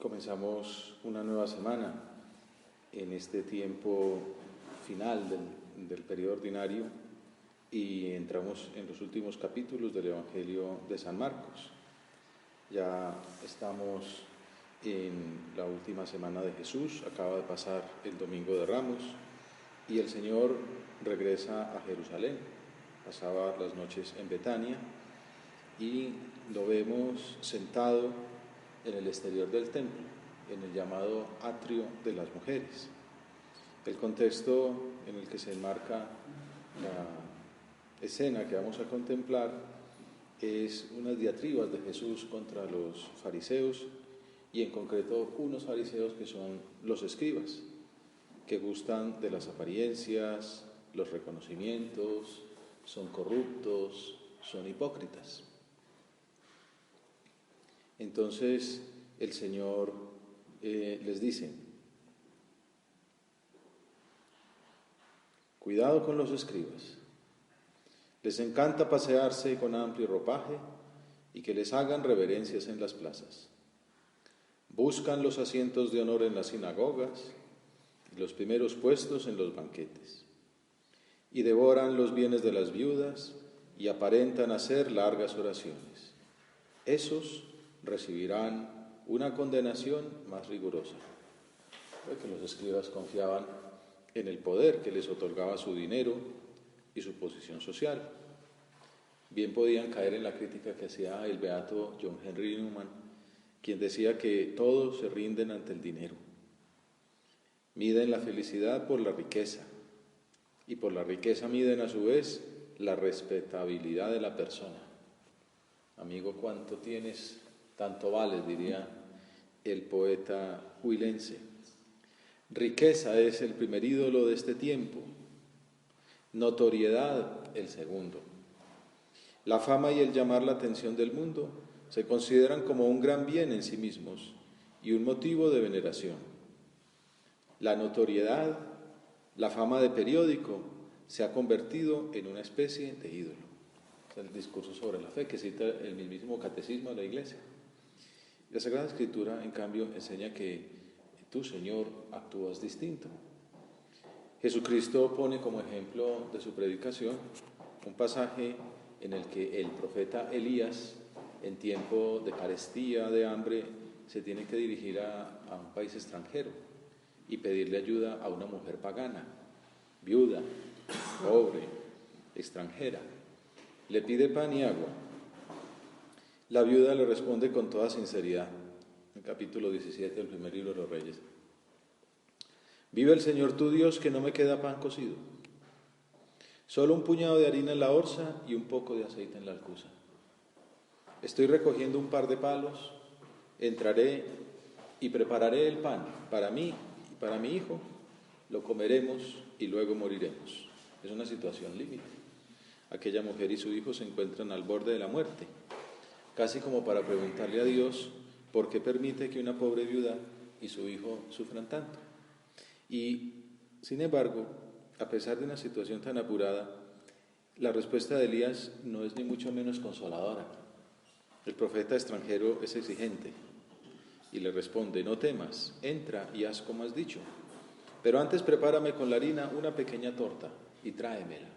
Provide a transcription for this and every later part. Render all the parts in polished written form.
Comenzamos una nueva semana en este tiempo final del periodo ordinario y entramos en los últimos capítulos del Evangelio de San Marcos. Ya estamos en la última semana de Jesús, acaba de pasar el Domingo de Ramos y el Señor regresa a Jerusalén. Pasaba las noches en Betania y lo vemos sentado en el exterior del templo, en el llamado atrio de las mujeres. El contexto en el que se enmarca la escena que vamos a contemplar es unas diatribas de Jesús contra los fariseos y en concreto unos fariseos que son los escribas, que gustan de las apariencias, los reconocimientos, son corruptos, son hipócritas. Entonces el Señor les dice: cuidado con los escribas. Les encanta pasearse con amplio ropaje y que les hagan reverencias en las plazas. Buscan los asientos de honor en las sinagogas y los primeros puestos en los banquetes. Y devoran los bienes de las viudas y aparentan hacer largas oraciones. Esos recibirán una condenación más rigurosa. Porque los escribas confiaban en el poder que les otorgaba su dinero y su posición social. Bien podían caer en la crítica que hacía el beato John Henry Newman, quien decía que todos se rinden ante el dinero. Miden la felicidad por la riqueza y por la riqueza miden a su vez la respetabilidad de la persona. Amigo, ¿cuánto tienes? Tanto vales, diría el poeta huilense. Riqueza es el primer ídolo de este tiempo, notoriedad el segundo. La fama y el llamar la atención del mundo se consideran como un gran bien en sí mismos y un motivo de veneración. La notoriedad, la fama de periódico, se ha convertido en una especie de ídolo. Es el discurso sobre la fe que cita el mismísimo catecismo de la Iglesia. La Sagrada Escritura, en cambio, enseña que tú, Señor, actúas distinto. Jesucristo pone como ejemplo de su predicación un pasaje en el que el profeta Elías, en tiempo de carestía, de hambre, se tiene que dirigir a un país extranjero y pedirle ayuda a una mujer pagana, viuda, pobre, extranjera. Le pide pan y agua. La viuda le responde con toda sinceridad, en el capítulo 17 del primer libro de los Reyes: vive el Señor tu Dios que no me queda pan cocido, solo un puñado de harina en la orza y un poco de aceite en la alcuza. Estoy recogiendo un par de palos, entraré y prepararé el pan para mí y para mi hijo, lo comeremos y luego moriremos. Es una situación límite. Aquella mujer y su hijo se encuentran al borde de la muerte, casi como para preguntarle a Dios por qué permite que una pobre viuda y su hijo sufran tanto. Y, sin embargo, a pesar de una situación tan apurada, la respuesta de Elías no es ni mucho menos consoladora. El profeta extranjero es exigente y le responde: no temas, entra y haz como has dicho, pero antes prepárame con la harina una pequeña torta y tráemela.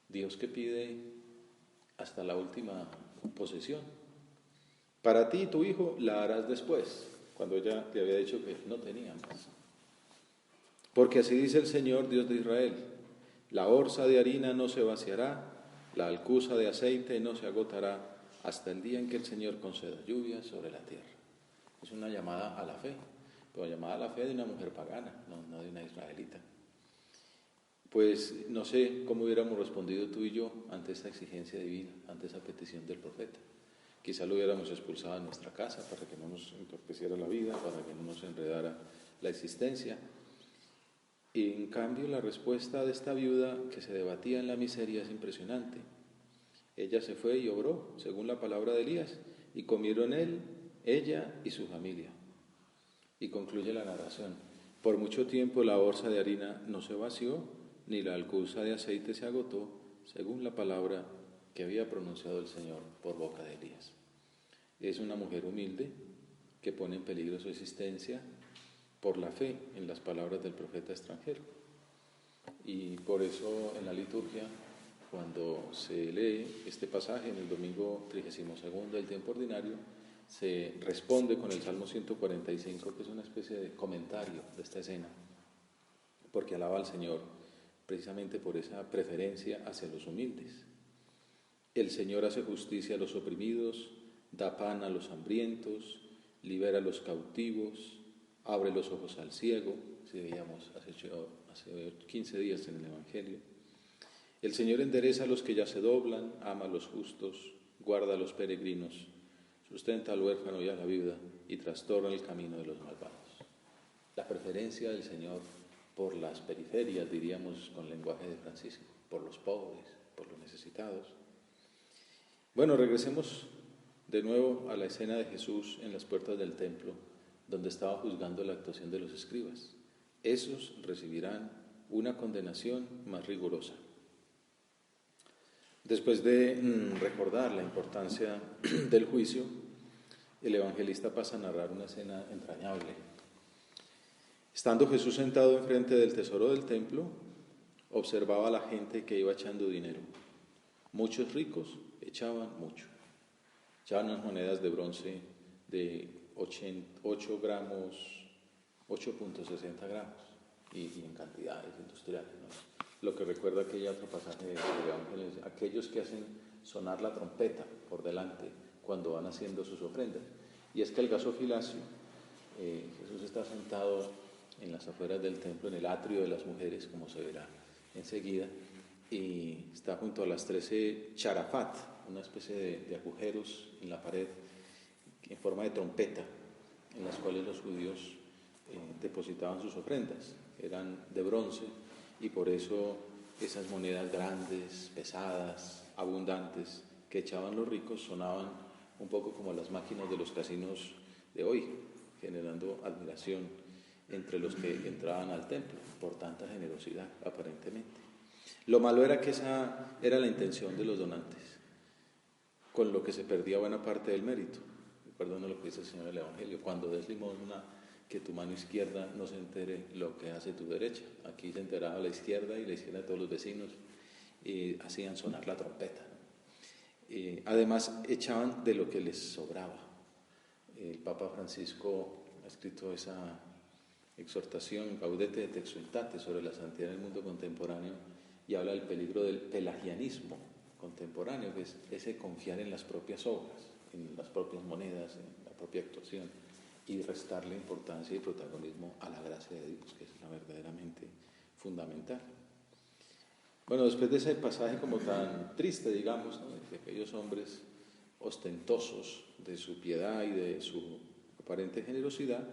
Dios que pide hasta la última posesión. Para ti y tu hijo la harás después, cuando ella le había dicho que no tenía más. Porque así dice el Señor, Dios de Israel: la orza de harina no se vaciará, la alcuza de aceite no se agotará, hasta el día en que el Señor conceda lluvia sobre la tierra. Es una llamada a la fe, pero llamada a la fe de una mujer pagana, no de una israelita. Pues no sé cómo hubiéramos respondido tú y yo ante esta exigencia divina, ante esa petición del profeta. Quizá lo hubiéramos expulsado de nuestra casa para que no nos entorpeciera la vida, para que no nos enredara la existencia. Y en cambio la respuesta de esta viuda que se debatía en la miseria es impresionante. Ella se fue y obró, según la palabra de Elías, y comieron él, ella y su familia. Y concluye la narración: por mucho tiempo la orza de harina no se vació, ni la alcuza de aceite se agotó, según la palabra que había pronunciado el Señor por boca de Elías. Es una mujer humilde, que pone en peligro su existencia por la fe en las palabras del profeta extranjero. Y por eso en la liturgia, cuando se lee este pasaje en el domingo 32 del tiempo ordinario, se responde con el Salmo 145, que es una especie de comentario de esta escena, porque alaba al Señor precisamente por esa preferencia hacia los humildes. El Señor hace justicia a los oprimidos, da pan a los hambrientos, libera a los cautivos, abre los ojos al ciego, si veíamos hace 15 días en el Evangelio. El Señor endereza a los que ya se doblan, ama a los justos, guarda a los peregrinos, sustenta al huérfano y a la viuda y trastorna el camino de los malvados. La preferencia del Señor por las periferias, diríamos con lenguaje de Francisco, por los pobres, por los necesitados. Bueno, regresemos de nuevo a la escena de Jesús en las puertas del templo, donde estaba juzgando la actuación de los escribas. Esos recibirán una condenación más rigurosa. Después de recordar la importancia del juicio, el evangelista pasa a narrar una escena entrañable. Estando Jesús sentado enfrente del tesoro del templo, observaba a la gente que iba echando dinero. Muchos ricos echaban mucho. Echaban unas monedas de bronce de 8 gramos, 8.60 gramos, y en cantidades industriales, ¿no? Lo que recuerda aquella otro pasaje del Evangelio, aquellos que hacen sonar la trompeta por delante cuando van haciendo sus ofrendas. Y es que el gasofilacio, Jesús está sentado en las afueras del templo, en el atrio de las mujeres, como se verá enseguida, y está junto a las 13 charafat, una especie de agujeros en la pared en forma de trompeta, en las cuales los judíos depositaban sus ofrendas. Eran de bronce y por eso esas monedas grandes, pesadas, abundantes que echaban los ricos sonaban un poco como las máquinas de los casinos de hoy, generando admiración entre los que entraban al templo por tanta generosidad, aparentemente. Lo malo era que esa era la intención de los donantes, con lo que se perdía buena parte del mérito. Recuerden lo que dice el Señor en el Evangelio: cuando des limosna, que tu mano izquierda no se entere lo que hace tu derecha. Aquí se enteraba la izquierda y la izquierda de todos los vecinos hacían sonar la trompeta. Además, echaban de lo que les sobraba. El Papa Francisco ha escrito esa exhortación, Gaudete et Exsultate, sobre la santidad del mundo contemporáneo, y habla del peligro del pelagianismo contemporáneo, que es ese confiar en las propias obras, en las propias monedas, en la propia actuación, y restarle importancia y protagonismo a la gracia de Dios, que es la verdaderamente fundamental. Bueno, después de ese pasaje como tan triste, digamos, ¿no?, de aquellos hombres ostentosos de su piedad y de su aparente generosidad,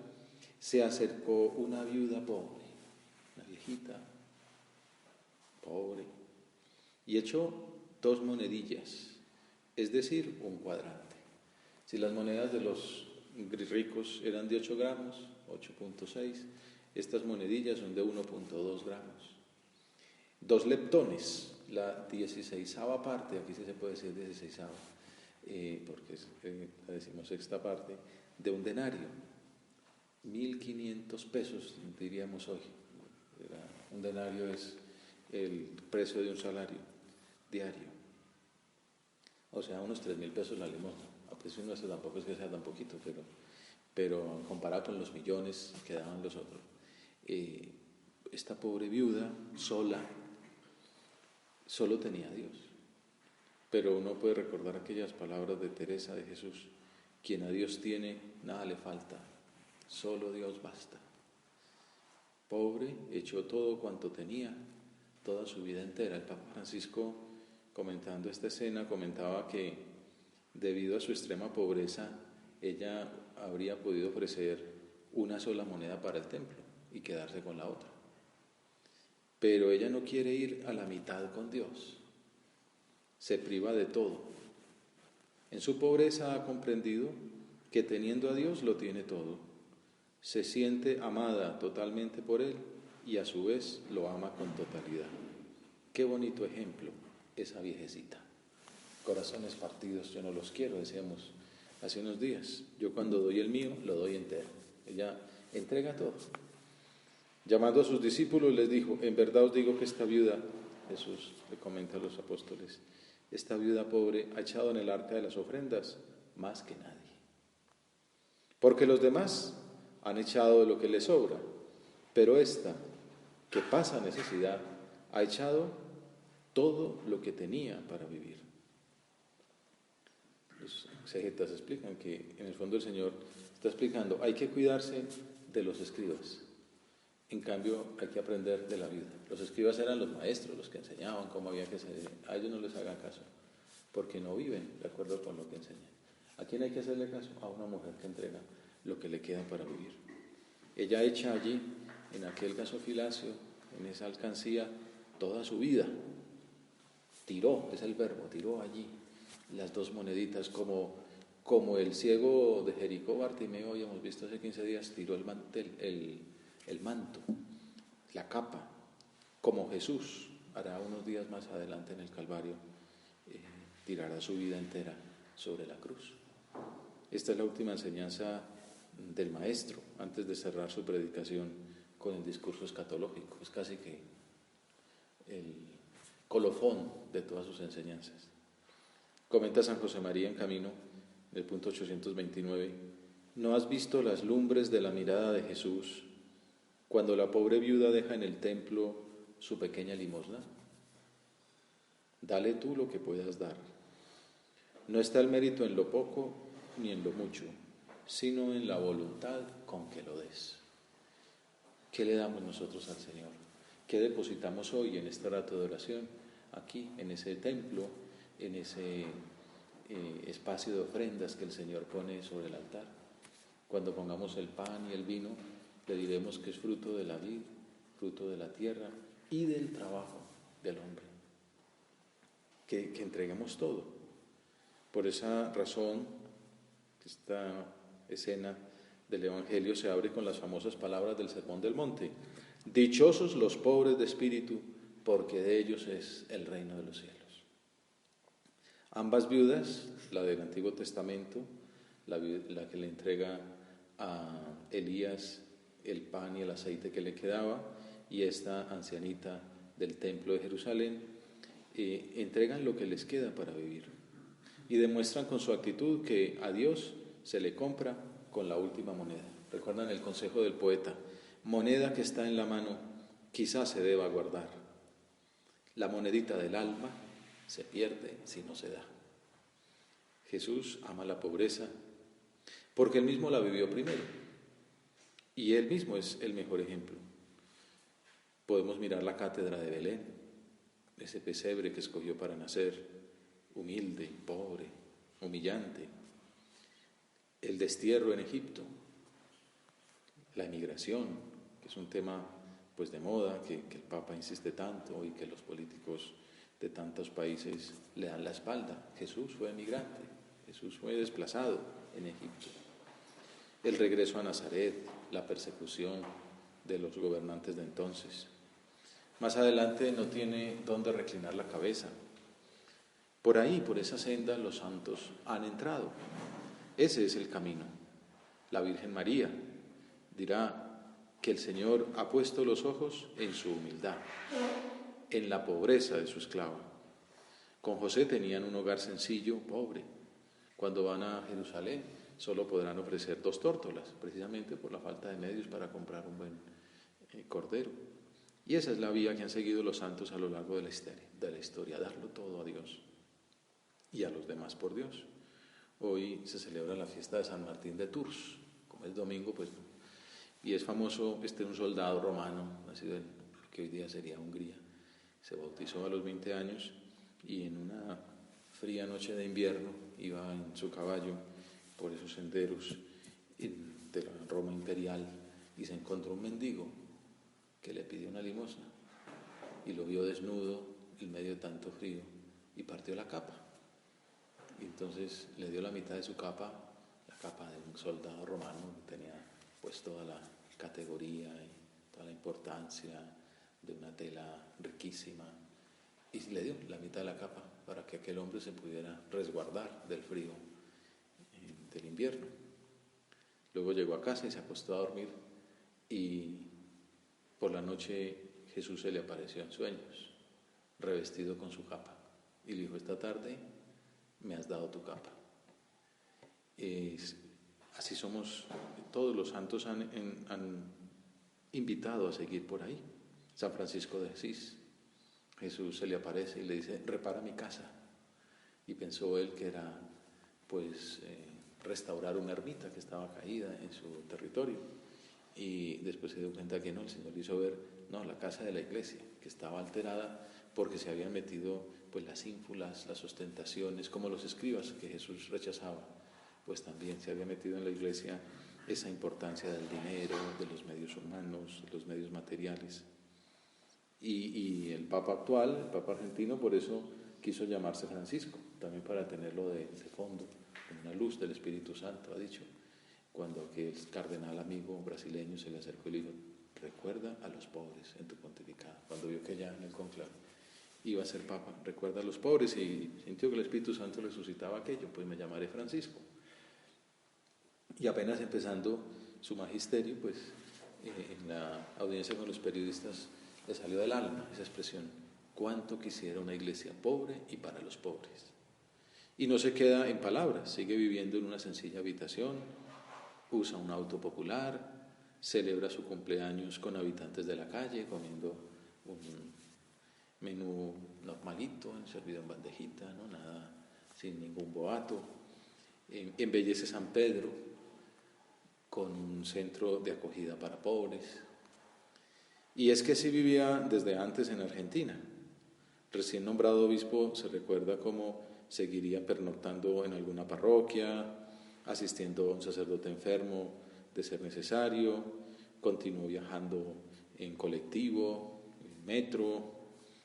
se acercó una viuda pobre, una viejita pobre, y echó 2 monedillas, es decir, un cuadrante. Si las monedas de los ricos eran de 8 gramos, 8.6, estas monedillas son de 1.2 gramos. 2 leptones, la 16ª parte, aquí sí se puede decir 16ª, porque la 16ª parte, de un denario, 1.500 pesos, diríamos hoy. Un denario es el precio de un salario diario, o sea, unos 3.000 pesos la limosna. A precio nuestro tampoco es que sea tan poquito, pero comparado con los millones que daban los otros. Esta pobre viuda, sola, solo tenía a Dios. Pero uno puede recordar aquellas palabras de Teresa de Jesús: quien a Dios tiene, nada le falta, solo Dios basta. Pobre, echó todo cuanto tenía, toda su vida entera. El Papa Francisco, comentando esta escena, comentaba que debido a su extrema pobreza, ella habría podido ofrecer una sola moneda para el templo y quedarse con la otra. Pero ella no quiere ir a la mitad con Dios, se priva de todo. En su pobreza ha comprendido que teniendo a Dios lo tiene todo. Se siente amada totalmente por Él y a su vez lo ama con totalidad. Qué bonito ejemplo esa viejecita. Corazones partidos yo no los quiero, decíamos hace unos días. Yo cuando doy el mío, lo doy entero. Ella entrega todo. Llamando a sus discípulos les dijo, en verdad os digo que esta viuda, Jesús le comenta a los apóstoles, esta viuda pobre ha echado en el arca de las ofrendas más que nadie. Porque los demás han echado de lo que les sobra, pero esta, que pasa necesidad, ha echado todo lo que tenía para vivir. Los exegetas explican que en el fondo el Señor está explicando, hay que cuidarse de los escribas. En cambio, hay que aprender de la vida. Los escribas eran los maestros, los que enseñaban cómo había que ser. A ellos no les hagan caso, porque no viven de acuerdo con lo que enseñan. ¿A quién hay que hacerle caso? A una mujer que entrega lo que le queda para vivir. Ella echa allí, en aquel gasofilacio, en esa alcancía, toda su vida. Tiró, es el verbo, tiró allí las 2 moneditas, como el ciego de Jericó, Bartimeo, habíamos visto hace 15 días, tiró el manto, la capa, como Jesús hará unos días más adelante en el Calvario, tirará su vida entera sobre la cruz. Esta es la última enseñanza del Maestro, antes de cerrar su predicación con el discurso escatológico. Es casi que el colofón de todas sus enseñanzas. Comenta San José María en Camino, del punto 829, ¿no has visto las lumbres de la mirada de Jesús cuando la pobre viuda deja en el templo su pequeña limosna? Dale tú lo que puedas dar. No está el mérito en lo poco ni en lo mucho, sino en la voluntad con que lo des. ¿Qué le damos nosotros al Señor? ¿Qué depositamos hoy en este rato de oración? Aquí, en ese templo, en ese espacio de ofrendas que el Señor pone sobre el altar. Cuando pongamos el pan y el vino, le diremos que es fruto de la vid, fruto de la tierra y del trabajo del hombre. Que entreguemos todo. Por esa razón, esta escena del Evangelio se abre con las famosas palabras del Sermón del Monte. Dichosos los pobres de espíritu, porque de ellos es el reino de los cielos. Ambas viudas, la del Antiguo Testamento, la que le entrega a Elías el pan y el aceite que le quedaba, y esta ancianita del templo de Jerusalén, entregan lo que les queda para vivir y demuestran con su actitud que a Dios se le compra con la última moneda. Recuerdan el consejo del poeta, moneda que está en la mano quizás se deba guardar, la monedita del alma se pierde si no se da. Jesús ama la pobreza porque él mismo la vivió primero y él mismo es el mejor ejemplo. Podemos mirar la cátedra de Belén, ese pesebre que escogió para nacer, humilde, pobre, humillante, el destierro en Egipto, la emigración, que es un tema pues de moda, que el Papa insiste tanto y que los políticos de tantos países le dan la espalda. Jesús fue emigrante, Jesús fue desplazado en Egipto. El regreso a Nazaret, la persecución de los gobernantes de entonces. Más adelante no tiene dónde reclinar la cabeza. Por ahí, por esa senda, los santos han entrado. Ese es el camino. La Virgen María dirá que el Señor ha puesto los ojos en su humildad, en la pobreza de su esclava. Con José tenían un hogar sencillo, pobre. Cuando van a Jerusalén solo podrán ofrecer 2 tórtolas, precisamente por la falta de medios para comprar un buen cordero. Y esa es la vía que han seguido los santos a lo largo de la historia, darlo todo a Dios y a los demás por Dios. Hoy se celebra la fiesta de San Martín de Tours, como es domingo, pues no. Y es famoso un soldado romano, nacido en lo que hoy día sería Hungría. Se bautizó a los 20 años y en una fría noche de invierno iba en su caballo por esos senderos de la Roma imperial y se encontró un mendigo que le pidió una limosna y lo vio desnudo en medio de tanto frío y partió la capa. Y entonces le dio la mitad de su capa, la capa de un soldado romano, tenía pues toda la categoría y toda la importancia de una tela riquísima, y le dio la mitad de la capa para que aquel hombre se pudiera resguardar del frío del invierno. Luego llegó a casa y se acostó a dormir y por la noche Jesús se le apareció en sueños, revestido con su capa, y le dijo: esta tarde me has dado tu capa. Así somos, todos los santos han invitado a seguir por ahí. San Francisco de Asís, Jesús se le aparece y le dice: repara mi casa. Y pensó él que era restaurar una ermita que estaba caída en su territorio, y después se dio cuenta que no, el Señor le hizo ver, no, la casa de la iglesia, que estaba alterada porque se habían metido las ínfulas, las ostentaciones, como los escribas que Jesús rechazaba, pues también se había metido en la iglesia esa importancia del dinero, de los medios humanos, de los medios materiales. Y el Papa actual, el Papa argentino, por eso quiso llamarse Francisco, también para tenerlo de fondo, con una luz del Espíritu Santo, ha dicho, cuando aquel cardenal amigo brasileño se le acercó y le dijo: recuerda a los pobres en tu pontificado. Cuando vio que ya en el conclave iba a ser Papa, recuerda a los pobres, y sintió que el Espíritu Santo resucitaba aquello, pues me llamaré Francisco. Y apenas empezando su magisterio, en la audiencia con los periodistas le salió del alma esa expresión: cuánto quisiera una iglesia pobre y para los pobres. Y no se queda en palabras, sigue viviendo en una sencilla habitación, usa un auto popular, celebra su cumpleaños con habitantes de la calle, comiendo un menú normalito, servido en bandejita, ¿no? Nada, sin ningún boato. Embellece San Pedro con un centro de acogida para pobres. Y es que así vivía desde antes en Argentina. Recién nombrado obispo, se recuerda cómo seguiría pernoctando en alguna parroquia, asistiendo a un sacerdote enfermo de ser necesario, continuó viajando en colectivo, en metro,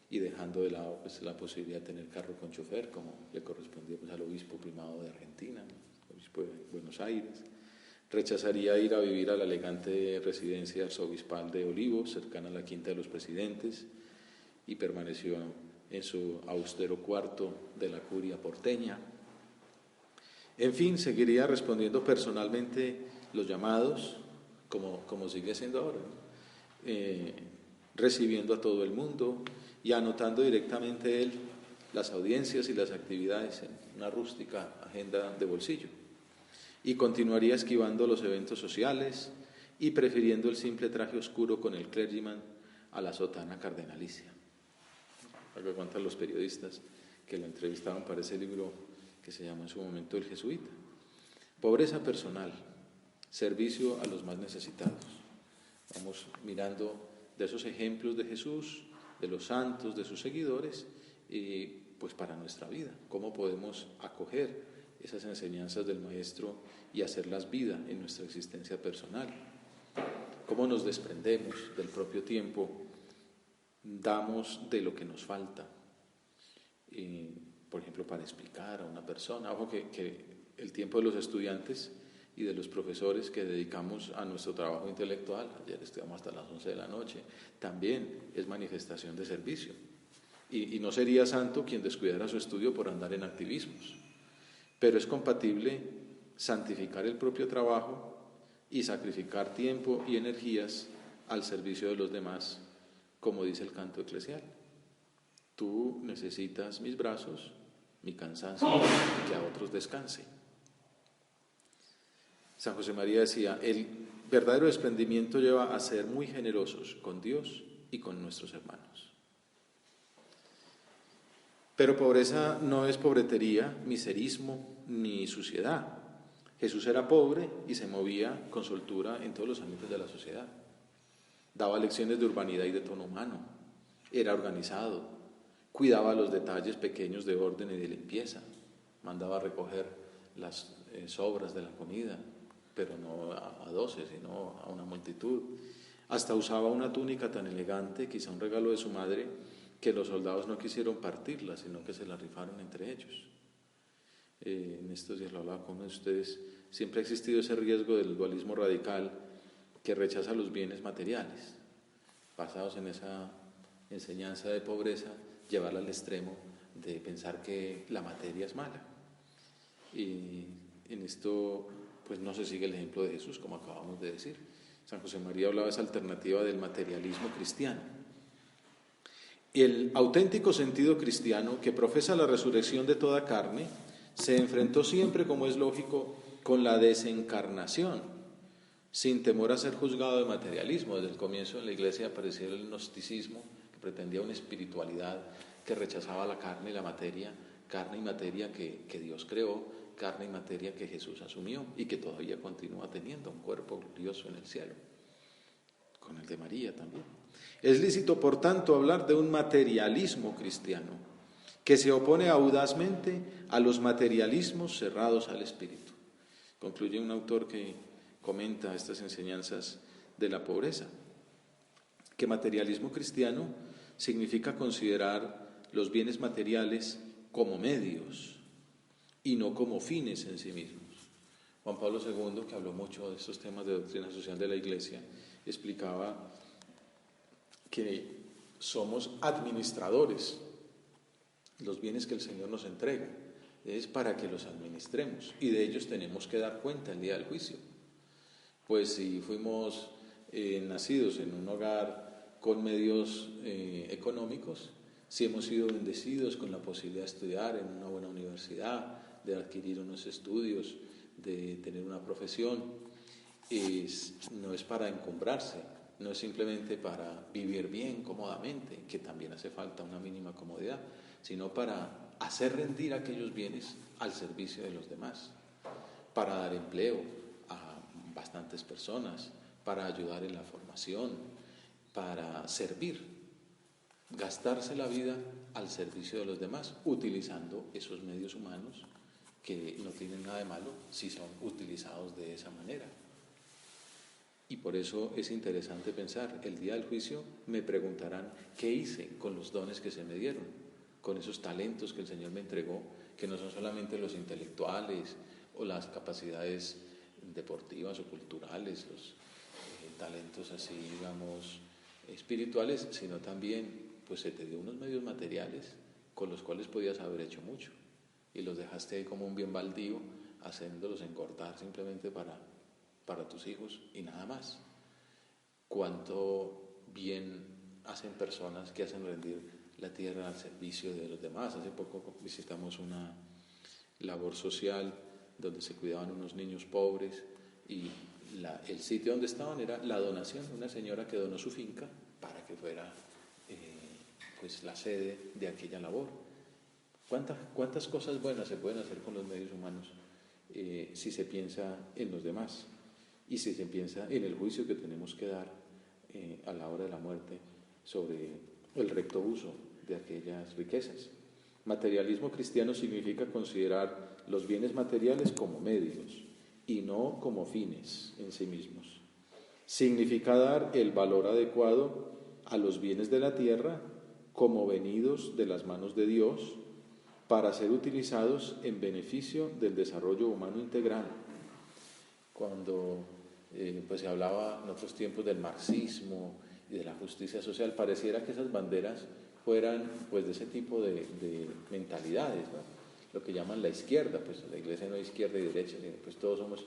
y dejando de lado la posibilidad de tener carro con chofer, como le correspondía al obispo primado de Argentina, el obispo de Buenos Aires. Rechazaría ir a vivir a la elegante residencia arzobispal de Olivos, cercana a la Quinta de los Presidentes, y permaneció en su austero cuarto de la curia porteña. En fin, seguiría respondiendo personalmente los llamados, como sigue haciendo ahora, ¿no? Recibiendo a todo el mundo y anotando directamente él las audiencias y las actividades en una rústica agenda de bolsillo. Y continuaría esquivando los eventos sociales y prefiriendo el simple traje oscuro con el clergyman a la sotana cardenalicia. Algo cuentan los periodistas que lo entrevistaron para ese libro que se llama en su momento El Jesuita. Pobreza personal, servicio a los más necesitados. Vamos mirando de esos ejemplos de Jesús, de los santos, de sus seguidores, y para nuestra vida, cómo podemos acoger esas enseñanzas del Maestro y hacerlas vida en nuestra existencia personal. Cómo nos desprendemos del propio tiempo, damos de lo que nos falta, por ejemplo, para explicar a una persona. Ojo que el tiempo de los estudiantes y de los profesores que dedicamos a nuestro trabajo intelectual, ayer estudiamos hasta las 11 de la noche, también es manifestación de servicio. Y no sería santo quien descuidara su estudio por andar en activismos, pero es compatible santificar el propio trabajo y sacrificar tiempo y energías al servicio de los demás, como dice el canto eclesial. Tú necesitas mis brazos, mi cansancio, que a otros descanse. San José María decía: el verdadero desprendimiento lleva a ser muy generosos con Dios y con nuestros hermanos. Pero pobreza no es pobretería, miserismo ni suciedad. Jesús era pobre y se movía con soltura en todos los ámbitos de la sociedad. Daba lecciones de urbanidad y de tono humano. Era organizado. Cuidaba los detalles pequeños de orden y de limpieza. Mandaba recoger las sobras de la comida, pero no a 12, sino a una multitud. Hasta usaba una túnica tan elegante, quizá un regalo de su madre, que los soldados no quisieron partirla, sino que se la rifaron entre ellos. En estos días lo hablaba con uno de ustedes. Siempre ha existido ese riesgo del dualismo radical que rechaza los bienes materiales, basados en esa enseñanza de pobreza, llevarla al extremo de pensar que la materia es mala. Y En esto pues no se sigue el ejemplo de Jesús, como acabamos de decir. San José María hablaba de esa alternativa del materialismo cristiano. El auténtico sentido cristiano, que profesa la resurrección de toda carne, se enfrentó siempre, como es lógico, con la desencarnación, sin temor a ser juzgado de materialismo. Desde el comienzo en la Iglesia apareció el gnosticismo, que pretendía una espiritualidad que rechazaba la carne y la materia, carne y materia que Dios creó, carne y materia que Jesús asumió y que todavía continúa teniendo, un cuerpo glorioso en el cielo, con el de María también. Es lícito, por tanto, hablar de un materialismo cristiano que se opone audazmente a los materialismos cerrados al espíritu. Concluye un autor que comenta estas enseñanzas de la pobreza, que materialismo cristiano significa considerar los bienes materiales como medios y no como fines en sí mismos. Juan Pablo II, que habló mucho de estos temas de doctrina social de la Iglesia, explicaba que somos administradores. Los bienes que el Señor nos entrega es para que los administremos y de ellos tenemos que dar cuenta el día del juicio. Pues si fuimos nacidos en un hogar con medios económicos, si hemos sido bendecidos con la posibilidad de estudiar en una buena universidad, de adquirir unos estudios, de tener una profesión, no es para encumbrarse, no es simplemente para vivir bien, cómodamente, que también hace falta una mínima comodidad, sino para hacer rendir aquellos bienes al servicio de los demás, para dar empleo a bastantes personas, para ayudar en la formación, para servir, gastarse la vida al servicio de los demás, utilizando esos medios humanos que no tienen nada de malo si son utilizados de esa manera. Y por eso es interesante pensar, el día del juicio me preguntarán qué hice con los dones que se me dieron, con esos talentos que el Señor me entregó, que no son solamente los intelectuales o las capacidades deportivas o culturales, los talentos así, digamos, espirituales, sino también, pues se te dio unos medios materiales con los cuales podías haber hecho mucho y los dejaste ahí como un bien baldío, haciéndolos engordar simplemente para tus hijos y nada más. Cuánto bien hacen personas que hacen rendir la tierra al servicio de los demás. Hace poco visitamos una labor social donde se cuidaban unos niños pobres y el sitio donde estaban era la donación de una señora que donó su finca para que fuera pues la sede de aquella labor. ¿Cuántas cosas buenas se pueden hacer con los medios humanos si se piensa en los demás? Y si se piensa en el juicio que tenemos que dar a la hora de la muerte sobre el recto uso de aquellas riquezas. Materialismo cristiano significa considerar los bienes materiales como medios y no como fines en sí mismos. Significa dar el valor adecuado a los bienes de la tierra como venidos de las manos de Dios para ser utilizados en beneficio del desarrollo humano integral. Cuando pues se hablaba en otros tiempos del marxismo y de la justicia social, pareciera que esas banderas fueran pues de ese tipo de mentalidades, ¿no? Lo que llaman la izquierda, pues la Iglesia no hay izquierda y derecha, pues todos somos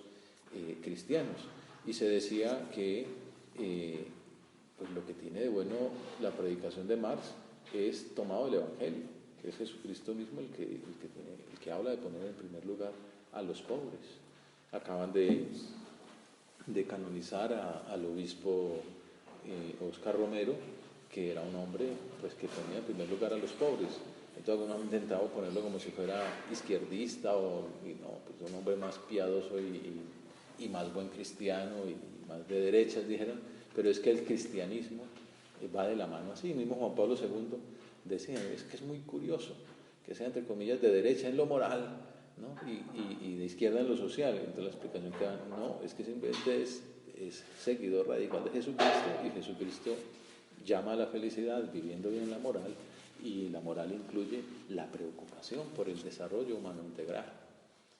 cristianos. Y se decía que pues lo que tiene de bueno la predicación de Marx es tomado del Evangelio, que es Jesucristo mismo el que habla de poner en primer lugar a los pobres. Acaban de canonizar al obispo Óscar Romero, que era un hombre pues, que ponía en primer lugar a los pobres. Entonces algunos han intentado ponerlo como si fuera izquierdista y no, pues un hombre más piadoso y más buen cristiano y más de derechas, dijeron, pero es que el cristianismo va de la mano así. Mismo Juan Pablo II decía, es que es muy curioso que sea entre comillas de derecha en lo moral, ¿no? y de izquierda en lo social. Entonces la explicación que dan, no, es que simplemente es seguidor radical de Jesucristo, y Jesucristo llama a la felicidad viviendo bien la moral, y la moral incluye la preocupación por el desarrollo humano integral,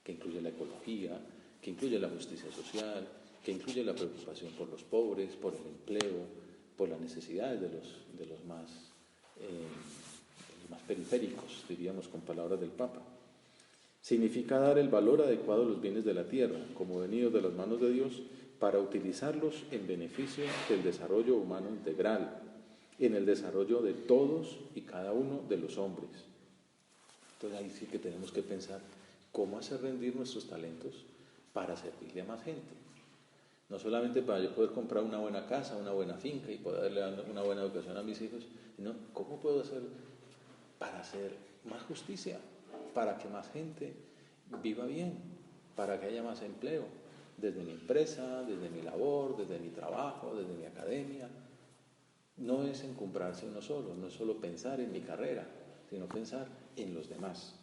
que incluye la ecología, que incluye la justicia social, que incluye la preocupación por los pobres, por el empleo, por las necesidades de los más periféricos, diríamos con palabras del Papa. Significa dar el valor adecuado a los bienes de la tierra, como venidos de las manos de Dios, para utilizarlos en beneficio del desarrollo humano integral, en el desarrollo de todos y cada uno de los hombres. Entonces ahí sí que tenemos que pensar cómo hacer rendir nuestros talentos para servirle a más gente. No solamente para yo poder comprar una buena casa, una buena finca y poder darle una buena educación a mis hijos, sino cómo puedo hacer para hacer más justicia, para que más gente viva bien, para que haya más empleo, desde mi empresa, desde mi labor, desde mi trabajo, desde mi academia. No es encumbrarse uno solo, no es solo pensar en mi carrera, sino pensar en los demás.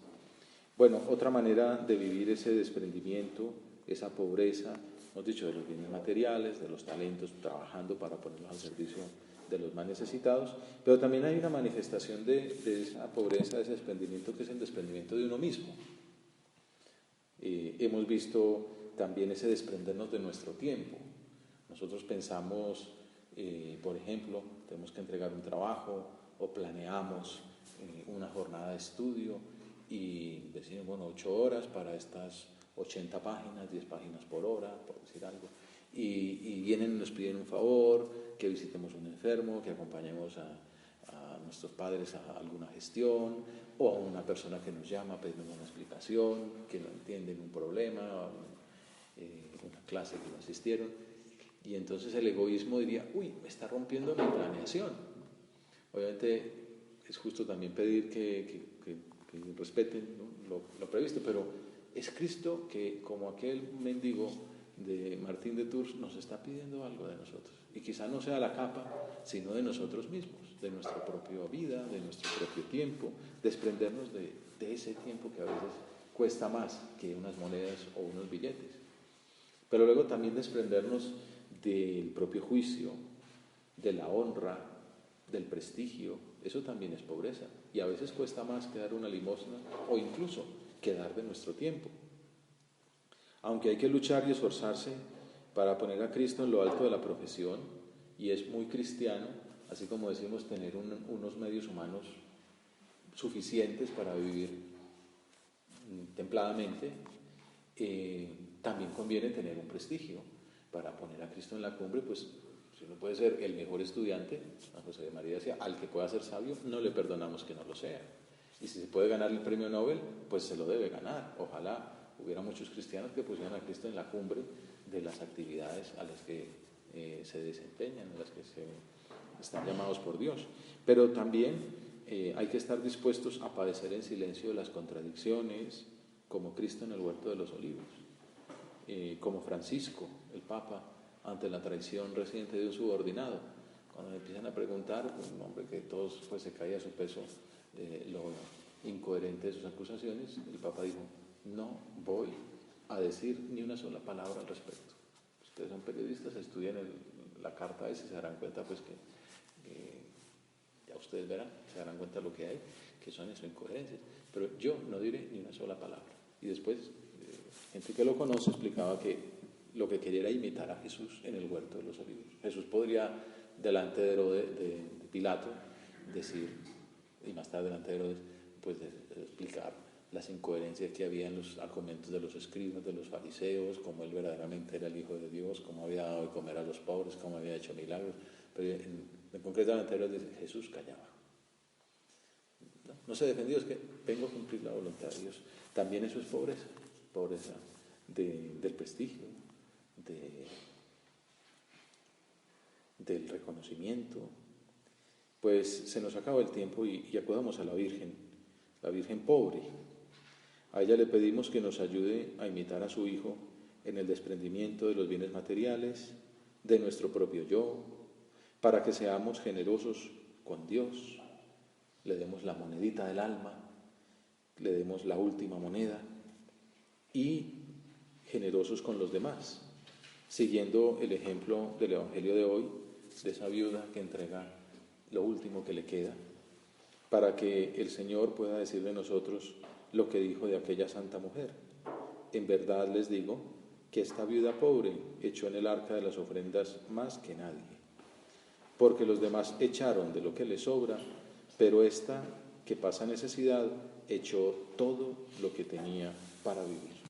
Bueno, otra manera de vivir ese desprendimiento, esa pobreza, hemos dicho, de los bienes materiales, de los talentos, trabajando para ponerlos al servicio de los más necesitados, pero también hay una manifestación de esa pobreza, de ese desprendimiento, que es el desprendimiento de uno mismo. Hemos visto también ese desprendernos de nuestro tiempo. Nosotros pensamos, por ejemplo, tenemos que entregar un trabajo o planeamos una jornada de estudio y decimos, bueno, 8 horas para estas 80 páginas, 10 páginas por hora, por decir algo. Y vienen y nos piden un favor, que visitemos a un enfermo, que acompañemos a nuestros padres a alguna gestión, o a una persona que nos llama a pedirnos una explicación, que no entienden un problema, una clase que no asistieron. Y entonces el egoísmo diría, uy, me está rompiendo mi planeación. Obviamente es justo también pedir que respeten, ¿no?, lo previsto, pero es Cristo que, como aquel mendigo de Martín de Tours, nos está pidiendo algo de nosotros. Y quizá no sea la capa, sino de nosotros mismos, de nuestra propia vida, de nuestro propio tiempo, desprendernos de ese tiempo que a veces cuesta más que unas monedas o unos billetes. Pero luego también desprendernos del propio juicio, de la honra, del prestigio. Eso también es pobreza. Y a veces cuesta más que dar una limosna o incluso que dar de nuestro tiempo. Aunque hay que luchar y esforzarse para poner a Cristo en lo alto de la profesión, y es muy cristiano, así como decimos, tener unos medios humanos suficientes para vivir templadamente, también conviene tener un prestigio. Para poner a Cristo en la cumbre, pues si uno puede ser el mejor estudiante, San José de María decía, al que pueda ser sabio, no le perdonamos que no lo sea. Y si se puede ganar el premio Nobel, pues se lo debe ganar. Ojalá hubiera muchos cristianos que pusieran a Cristo en la cumbre de las actividades a las que se desempeñan, en las que están llamados por Dios. Pero también hay que estar dispuestos a padecer en silencio de las contradicciones, como Cristo en el huerto de los olivos, como Francisco, el Papa, ante la traición reciente de un subordinado. Cuando me empiezan a preguntar, un hombre que todos pues se caía a su peso, lo incoherente de sus acusaciones, el Papa dijo, no voy a decir ni una sola palabra al respecto. Ustedes son periodistas, estudian la carta esa y se darán cuenta pues que ya ustedes verán, se darán cuenta de lo que hay, que son esas incoherencias, pero yo no diré ni una sola palabra. Y después, gente que lo conoce explicaba que lo que quería era imitar a Jesús en el huerto de los olivos. Jesús podría, delante de Pilato, decir, y más tarde delante de Herodes, pues de explicar las incoherencias que había en los argumentos de los escribas, de los fariseos, cómo él verdaderamente era el Hijo de Dios, cómo había dado de comer a los pobres, cómo había hecho milagros. Pero concretamente Herodes dice, Jesús callaba. No se defendió, es que vengo a cumplir la voluntad de Dios. También eso es pobreza, pobreza del prestigio, del reconocimiento. Pues se nos acaba el tiempo y acudamos a la Virgen pobre. A ella le pedimos que nos ayude a imitar a su Hijo en el desprendimiento de los bienes materiales, de nuestro propio yo, para que seamos generosos con Dios, le demos la monedita del alma, le demos la última moneda y generosos con los demás, siguiendo el ejemplo del Evangelio de hoy, de esa viuda que entrega lo último que le queda, para que el Señor pueda decir de nosotros lo que dijo de aquella santa mujer. En verdad les digo que esta viuda pobre echó en el arca de las ofrendas más que nadie, porque los demás echaron de lo que les sobra, pero esta que pasa necesidad echó todo lo que tenía para vivir.